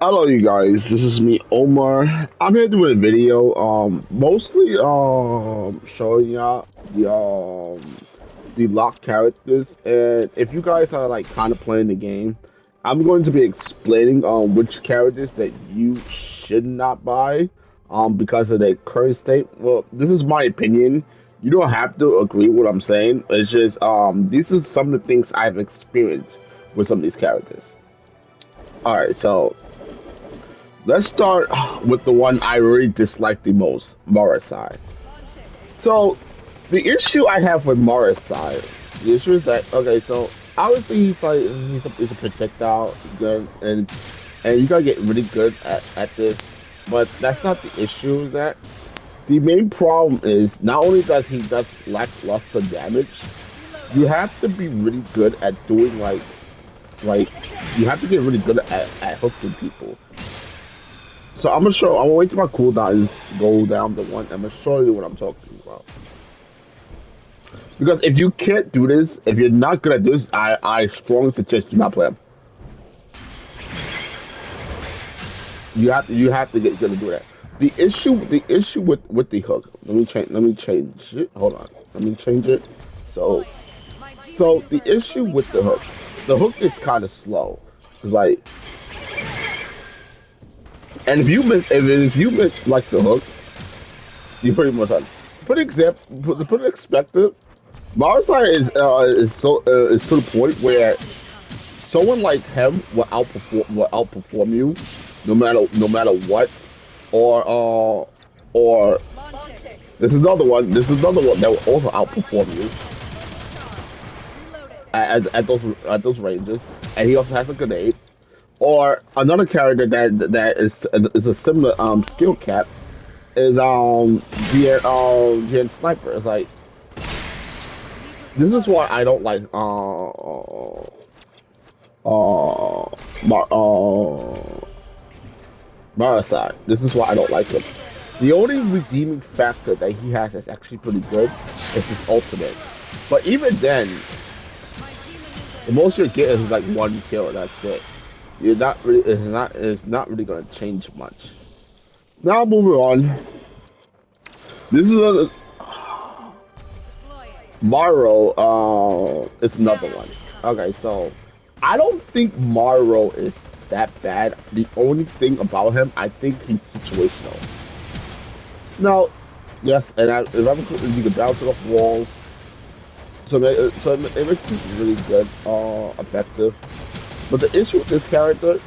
Hello, you guys. This is me, Omar. I'm here doing a video, mostly showing y'all the locked characters. And if you guys are like kind of playing the game, I'm going to be explaining which characters that you should not buy because of their current state. Well, this is my opinion. You don't have to agree with what I'm saying. It's just these are some of the things I've experienced with some of these characters. All right, so. Let's start with the one I really dislike the most, Morrisai. So, the issue I have with Morrisai, the issue is that so obviously he's a projectile gun, and you gotta get really good at this, but that's not the issue. That the main problem is not only does he does lackluster damage, you have to be really good at doing like you have to get really good at hooking people. So I'm gonna wait till my cooldown go down to one. I'm gonna show you what I'm talking about. Because if you can't do this, if you're not good at this, I strongly suggest do not play him. You have to get good to do that. The issue with the hook. Let me change it. Hold on. Let me change it. So the issue with the hook is kind of slow. It's like, and if you miss like the hook, you pretty much done. To put an perspective, Marsai is to the point where someone like him will outperform you, no matter what, or this is another one that will also outperform you at those ranges, and he also has a grenade. Or another character that is a similar skill cap is the sniper. It's like this is why I don't like Mar Marasai. This is why I don't like him. The only redeeming factor that he has that's actually pretty good is his ultimate. But even then, the most you get is like one kill. That's it. You're not really. It's not really gonna change much. Now moving on. This is a Maro, is another one. Okay, so I don't think Maro is that bad. The only thing about him, I think he's situational. Now, yes, and if I'm you can bounce it off walls, it makes him really good, effective. But the issue with this character,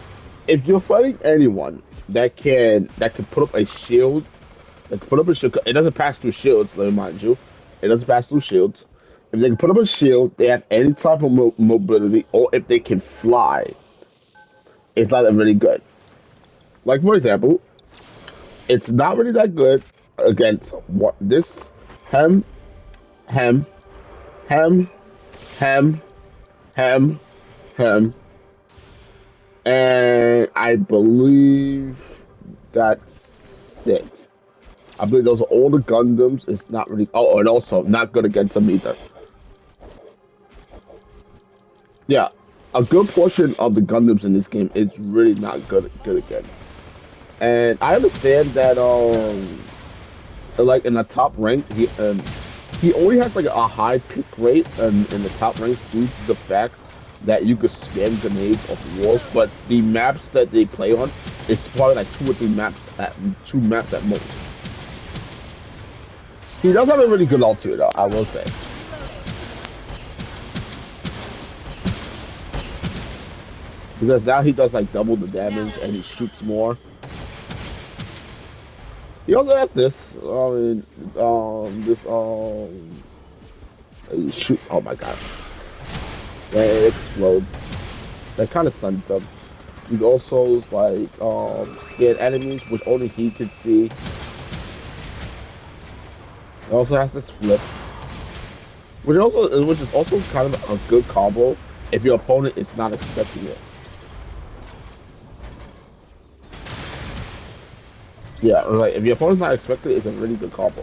if you're fighting anyone that can put up a shield, that can put up a shield, it doesn't pass through shields. Let me remind you, it doesn't pass through shields. If they can put up a shield, they have any type of mobility, or if they can fly, it's not really good. Like for example, it's not really that good against what this hem, hem, hem, hem, hem, hem, and I believe that's it. I believe those are all the Gundams. It's not really. Oh, and also not good against them either. Yeah, a good portion of the Gundams in this game is really not good against. And I understand that like in the top rank, he only has like a high pick rate in the top rank due to the fact that you could spam grenades off walls. But the maps that they play on is probably like two maps at most. He does have a really good ulti though, I will say. Because now he does like double the damage and he shoots more. He also has this. I mean, he shoot. Oh my god, that it explodes. That kind of stuns them. He also like scan enemies, which only he can see. It also has this flip, which is also kind of a good combo if your opponent is not expecting it. Yeah, like if your opponent's not expecting it, it's a really good combo.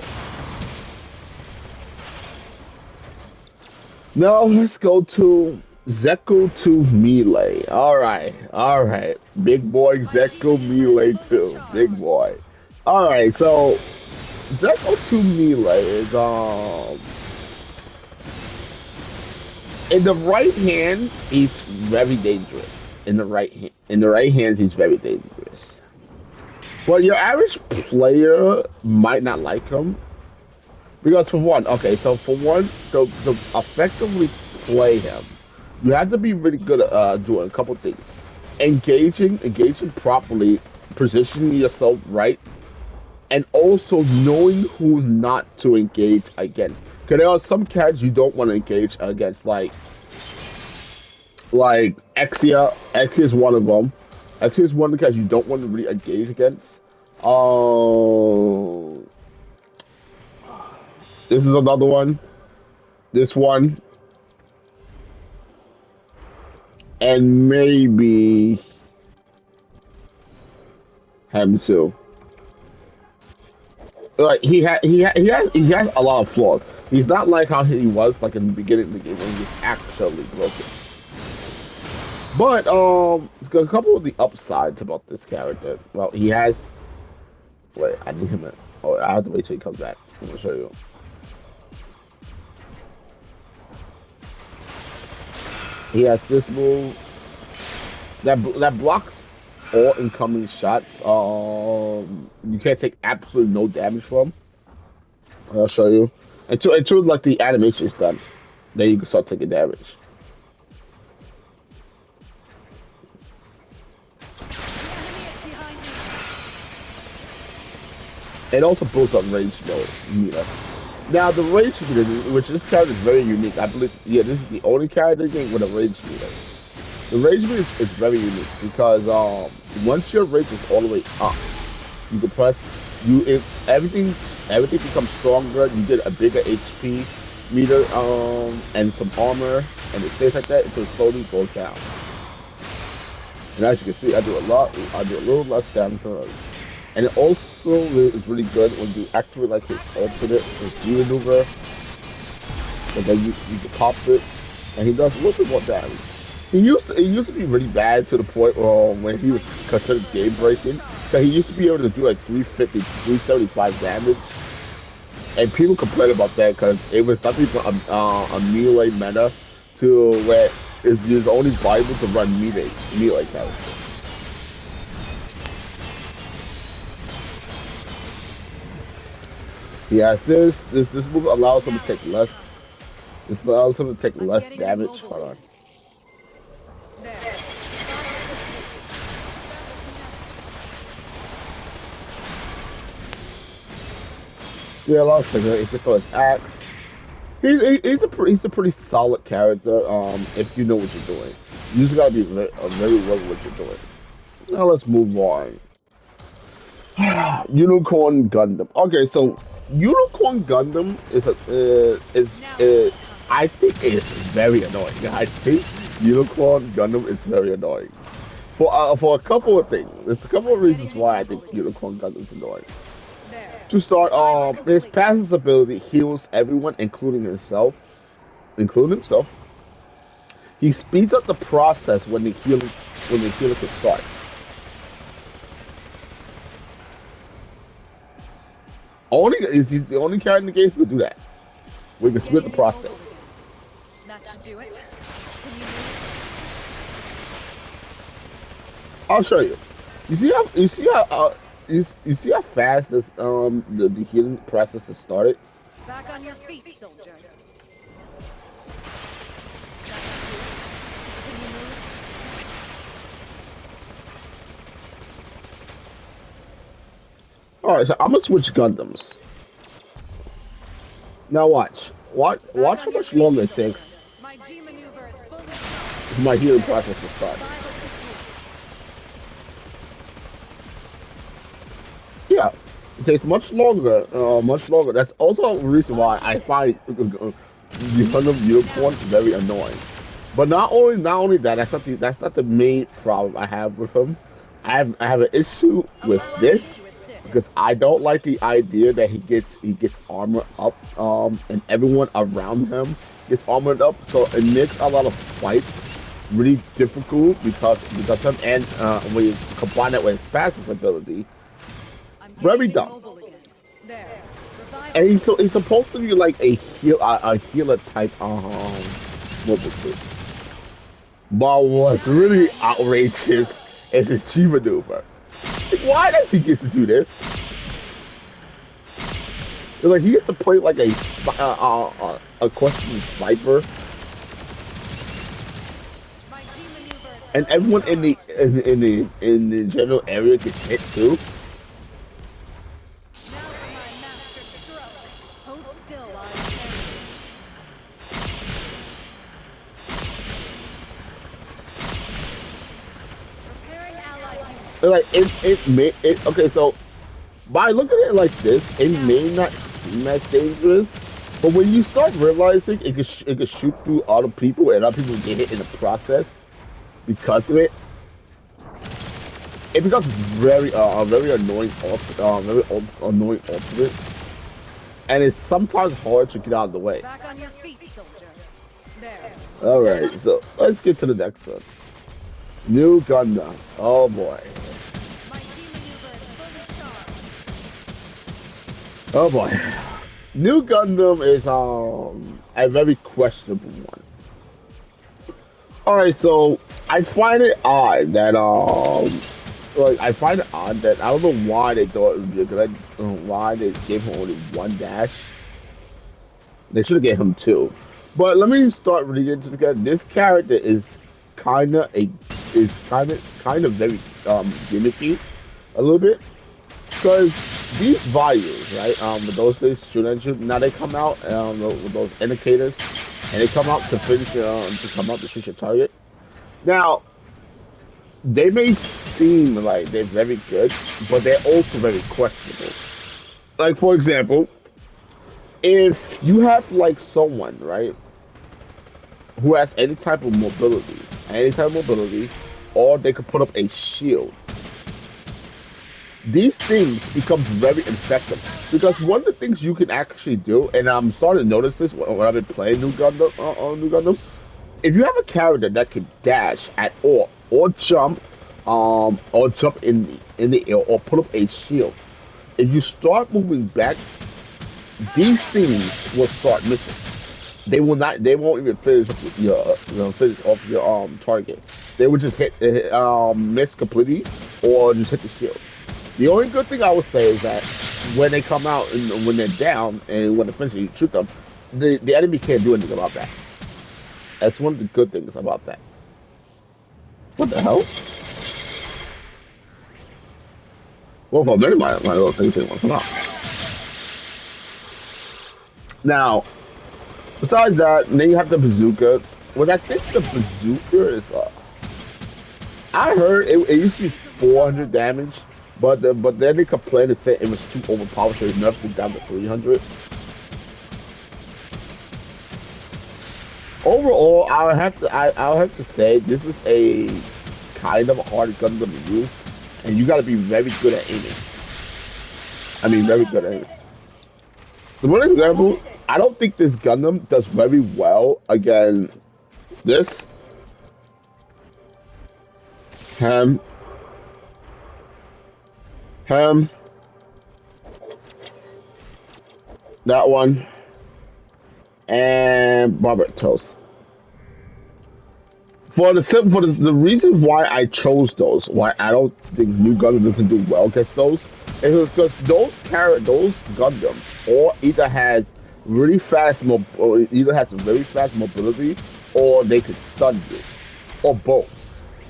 Now let's go to Zeko 2 Melee. Alright. Big boy Zeko Melee 2. Big boy. Alright, so Zeko 2 Melee is in the right hand he's very dangerous. In the right hands he's very dangerous. But your average player might not like him. Because for one, okay, so for one, to effectively play him, you have to be really good at doing a couple things. Engaging properly, positioning yourself right, and also knowing who not to engage against. Because there are some characters you don't want to engage against, like Exia. Exia is one of them. Exia is one of the characters you don't want to really engage against. Oh, this is another one. This one, and maybe him too. Like he has a lot of flaws. He's not like how he was like in the beginning of the game when he was actually broken. But a couple of the upsides about this character. Well, he has. Wait, I need him. Oh, I have to wait till he comes back. I'm gonna show you. He has this move that blocks all incoming shots. You can't take absolutely no damage from. I'll show you. Until like the animation is done, then you can start taking damage. It also boosts up range meter. Now the range meter, which this character is very unique. I believe, yeah, this is the only character game with a range meter. The range meter is very unique because once your range is all the way up, you can press everything becomes stronger. You get a bigger HP meter and some armor, and it stays like that until it slowly goes down. And as you can see, I do a little less damage than others. And it also is really good when you activate like his alternate, his G maneuver, and then you can pop it, and he does a little bit more damage. It used to be really bad to the point when he was considered game breaking. So he used to be able to do like 350, 375 damage, and people complain about that because it was nothing but a melee meta to where it's only viable to run melee characters. Yes, this move allows him to take less. This allows him to take less damage. Hold on. Yeah, allows him to throw his axe. He's a pretty solid character. If you know what you're doing, you just gotta be very well with what you're doing. Now let's move on. Unicorn Gundam. Okay, so Unicorn Gundam is I think it's very annoying. I think Unicorn Gundam is very annoying for a couple of things. There's a couple of reasons why I think Unicorn Gundam is annoying. To start, his passive ability heals everyone, including himself. He speeds up the process when the healing can start. Only is he the only character in the game who can do that. We can split the process. That should do it. I'll show you. You see how fast this the healing process has started. Back on your feet, soldier. Alright, so I'm gonna switch Gundams. Now watch how much longer it takes for my healing process to start. Yeah, it takes much longer, That's also a reason why I find the Gundam Unicorn very annoying. But not only that, that's not the main problem I have with him. I have an issue with this because I don't like the idea that he gets armor up and everyone around him gets armored up, so it makes a lot of fights really difficult because of and when you combine it with his passive ability, very dumb. And he's supposed to be like a healer type mobile suit. But what's really outrageous is his chi maneuver. Like, why does he get to do this? Like he gets to play like a questioning sniper, and everyone in the general area gets hit too. Like okay, so by looking at it like this, it may not seem as dangerous, but when you start realizing it can shoot through other people and other people get hit in the process because of it, it becomes very annoying annoying ultimate, and it's sometimes hard to get out of the way. Back on your feet, soldier. There. All right, so let's get to the next one. New Gundam. Oh boy. Oh boy. New Gundam is a very questionable one. Alright, so I find it odd that I find it odd that I don't know why they thought it would be a good why they gave him only one dash. They should have gave him two. But let me start really into this character is kinda kind of very gimmicky a little bit. Because these values, right, with those things, shoot and shoot, now they come out with those indicators, and they come out to finish, to shoot your target. Now, they may seem like they're very good, but they're also very questionable. Like, for example, if you have, like, someone, right, who has any type of mobility, or they could put up a shield, these things become very effective because one of the things you can actually do, and I'm starting to notice this when I've been playing New Gundam, if you have a character that can dash at all, or jump in the air, or put up a shield, if you start moving back, these things will start missing. They will not. They won't even finish off your target. They would just miss completely, or just hit the shield. The only good thing I would say is that when they come out and when they're down and when eventually you shoot them, the enemy can't do anything about that. That's one of the good things about that. What the hell? Well, for many my little things didn't want to come out. Now, besides that, then you have the bazooka. What I think the bazooka is, I heard it used to be 400 damage. But then they complained and said it was too overpowered, so they nerfed it down to 300. Overall, I'll have to say this is a kind of a hard Gundam to use, and you got to be very good at aiming. I mean, very good at aiming. So, for example, I don't think this Gundam does very well against this. That one, and Robert Toast. The reason why I chose those, why I don't think New Gundam doesn't do well against those, is because those Gundams or either has really fast very fast mobility, or they could stun you, or both.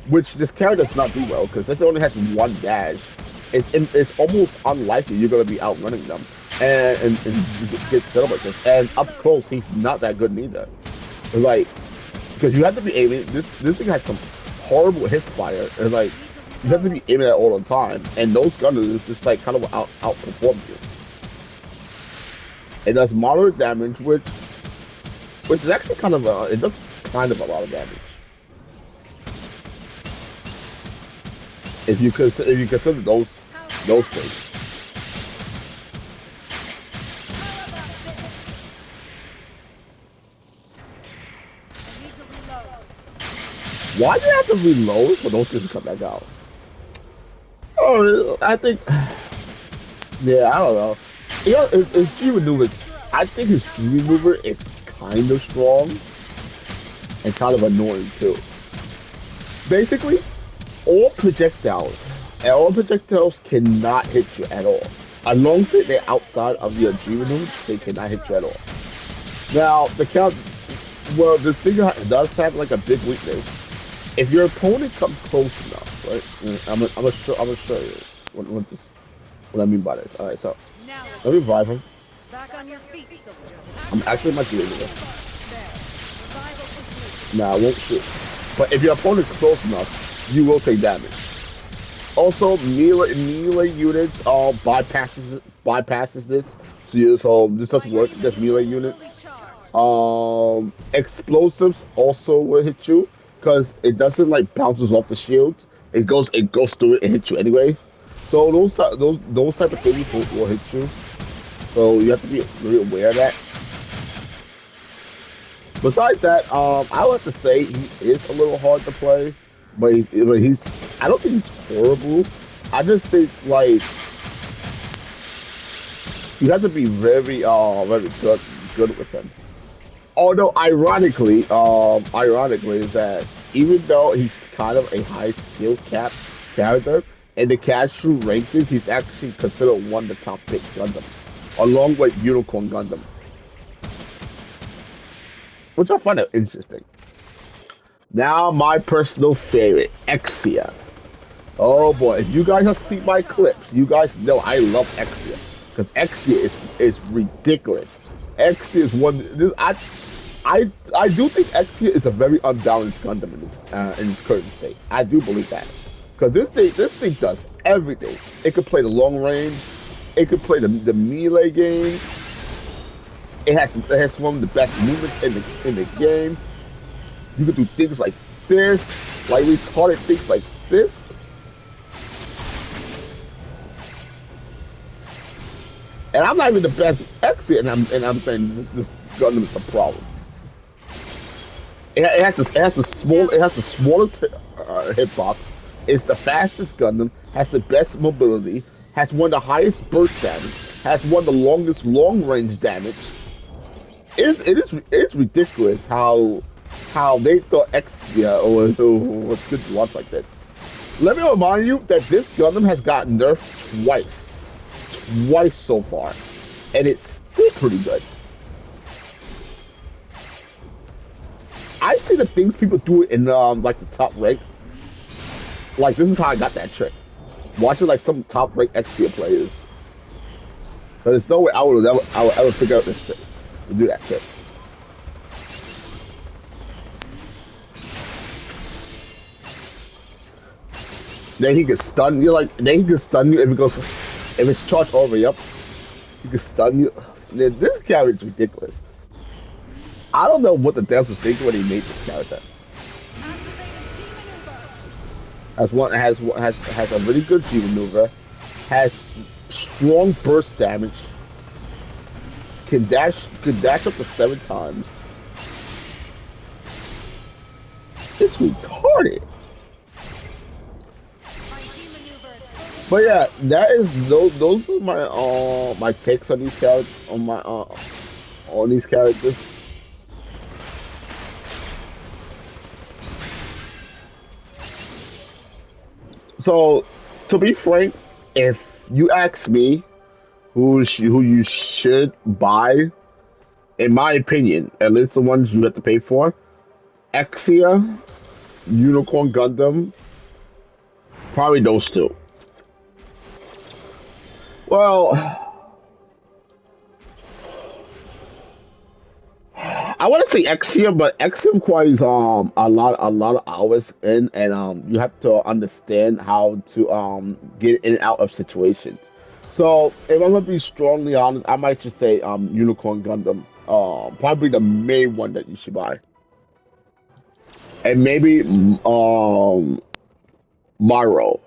Which this character does not do well because this only has one dash. It's almost unlikely you're gonna be outrunning them and get set up like this. And up close, he's not that good neither. Like, because you have to be aiming. This thing has some horrible hip fire, and like you have to be aiming at all the time. And those gunners just like kind of outperform you. It does moderate damage, which is actually kind of it does kind of a lot of damage. If you consider those things. Why do you have to reload for those things to come back out? Oh, I think. Yeah, I don't know. You know, his G maneuver. I think his G maneuver is kind of strong and kind of annoying too. Basically, all projectiles and all projectiles cannot hit you at all. As long as they're outside of your G maneuver, they cannot hit you at all. Now, the count. Well, the thing does have like a big weakness. If your opponent comes close enough, right? I'm gonna show you what I mean by this. All right, so Now let me revive him. back on your feet, soldier. I'm actually my doing this. There. Revival complete. Nah, I won't shoot. But if your opponent's close enough, you will take damage. Also, melee units bypasses this. So this doesn't work. Just melee units. Fully charged. Explosives also will hit you because it doesn't like bounces off the shields. It goes through it and hits you anyway. So those type of things will hit you. So you have to be really aware of that. Besides that, I would have to say he is a little hard to play, but he's I don't think he's horrible. I just think like you have to be very good with him. Although ironically is that even though he's kind of a high skill cap character in the casual rankings, he's actually considered one of the top pick Gundam, along with Unicorn Gundam, which I find it interesting. Now, my personal favorite, Exia. Oh boy, if you guys have seen my clips, you guys know I love Exia because Exia is ridiculous. Exia is one. I do think Exia is a very unbalanced Gundam in its current state. I do believe that because this thing does everything. It could play the long range. It could play the melee game. It has one of the best movements in the game. You can do things like this, like retarded things like this. And I'm not even the best Exia, and I'm saying this Gundam is a problem. It has the smallest hitbox. It's the fastest Gundam. Has the best mobility. Has one of the highest burst damage. Has one of the longest long range damage. It's ridiculous how they thought Exia was good to watch like this. Let me remind you that this Gundam has gotten nerfed twice so far, and it's still pretty good. I see the things people do in like the top rank. Like this is how I got that trick. Watching like some top rank Exia players. But there's no way I would ever figure out this trick to do that trick. Then he can stun you if it's charged over, yep. He can stun you. This character is ridiculous. I don't know what the devs was thinking when he made this character. Has a really good G maneuver, has strong burst damage, can dash up to 7 times. It's retarded. But yeah, those are my takes on these characters on these characters. So, to be frank, if you ask me who you should buy, in my opinion, at least the ones you have to pay for, Exia, Unicorn Gundam, probably those two. Well, I want to say Exia, but Exia requires a lot of hours in, and you have to understand how to get in and out of situations. So if I'm gonna be strongly honest, I might just say Unicorn Gundam, probably the main one that you should buy, and maybe Maro.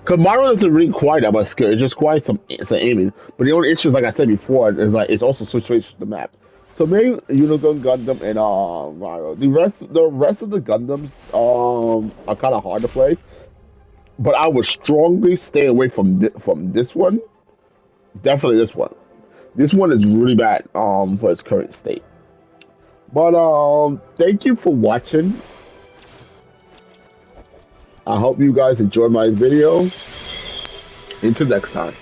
Cause Mario doesn't really require that much skill. It just requires some aiming. But the only issue, like I said before, is like it's also situated the map. So main Unicorn Gundam and Mario. The rest of the Gundams are kind of hard to play, but I would strongly stay away from this one. Definitely this one. This one is really bad for its current state. But thank you for watching. I hope you guys enjoyed my video. Until next time.